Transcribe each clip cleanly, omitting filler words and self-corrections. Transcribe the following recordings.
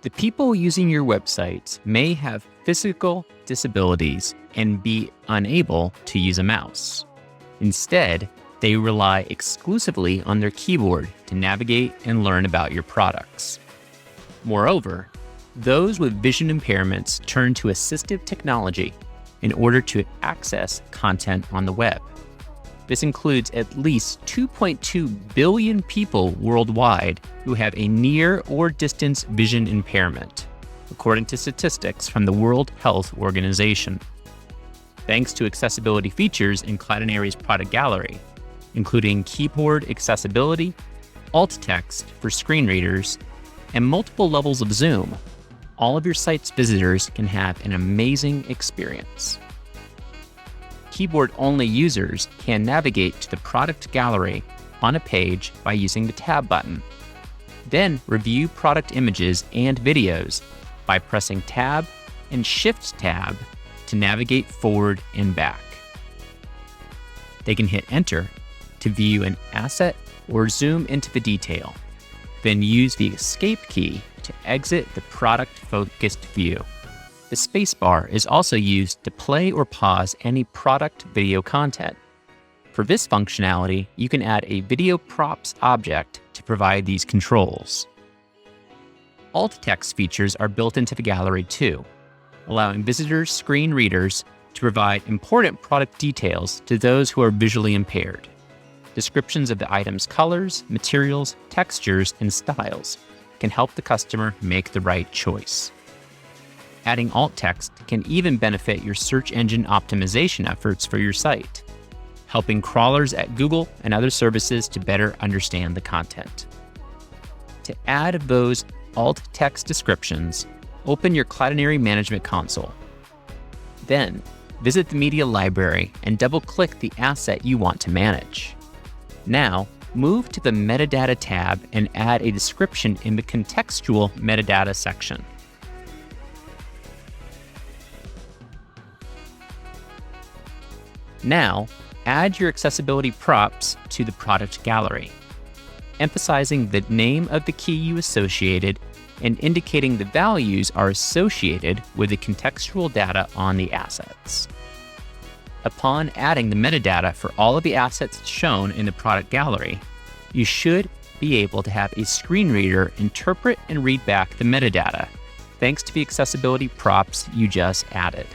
The people using your websites may have physical disabilities and be unable to use a mouse. Instead, they rely exclusively on their keyboard to navigate and learn about your products. Moreover, those with vision impairments turn to assistive technology in order to access content on the web. This includes at least 2.2 billion people worldwide who have a near or distance vision impairment, according to statistics from the World Health Organization. Thanks to accessibility features in Cloudinary's product gallery, including keyboard accessibility, alt text for screen readers, and multiple levels of zoom, all of your site's visitors can have an amazing experience. Keyboard-only users can navigate to the product gallery on a page by using the Tab button. Then review product images and videos by pressing Tab and Shift-Tab to navigate forward and back. They can hit Enter to view an asset or zoom into the detail, then use the Escape key to exit the product-focused view. The spacebar is also used to play or pause any product video content. For this functionality, you can add a video props object to provide these controls. Alt text features are built into the gallery too, allowing visitors' screen readers to provide important product details to those who are visually impaired. Descriptions of the item's colors, materials, textures, and styles can help the customer make the right choice. Adding alt text can even benefit your search engine optimization efforts for your site, helping crawlers at Google and other services to better understand the content. To add those alt text descriptions, open your Cloudinary Management Console. Then, visit the media library and double-click the asset you want to manage. Now, move to the Metadata tab and add a description in the Contextual Metadata section. Now, add your accessibility props to the product gallery, emphasizing the name of the key you associated and indicating the values are associated with the contextual data on the assets. Upon adding the metadata for all of the assets shown in the product gallery, you should be able to have a screen reader interpret and read back the metadata, thanks to the accessibility props you just added.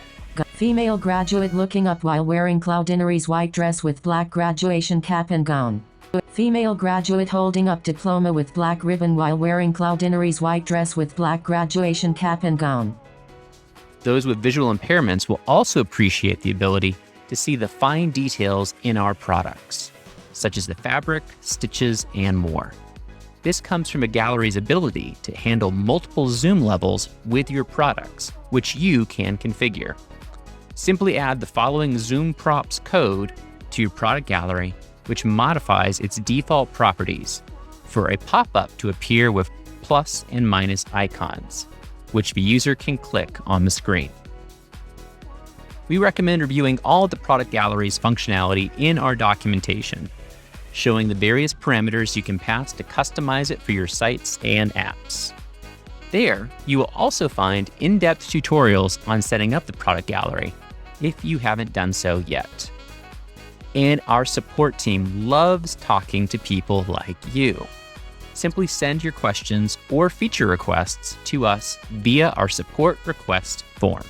Female graduate looking up while wearing Cloudinary's white dress with black graduation cap and gown. Female graduate holding up diploma with black ribbon while wearing Cloudinary's white dress with black graduation cap and gown. Those with visual impairments will also appreciate the ability to see the fine details in our products, such as the fabric, stitches, and more. This comes from a gallery's ability to handle multiple zoom levels with your products, which you can configure. Simply add the following zoom props code to your product gallery, which modifies its default properties for a pop-up to appear with plus and minus icons, which the user can click on the screen. We recommend reviewing all of the product gallery's functionality in our documentation, showing the various parameters you can pass to customize it for your sites and apps. There, you will also find in-depth tutorials on setting up the product gallery, if you haven't done so yet. And our support team loves talking to people like you. Simply send your questions or feature requests to us via our support request form.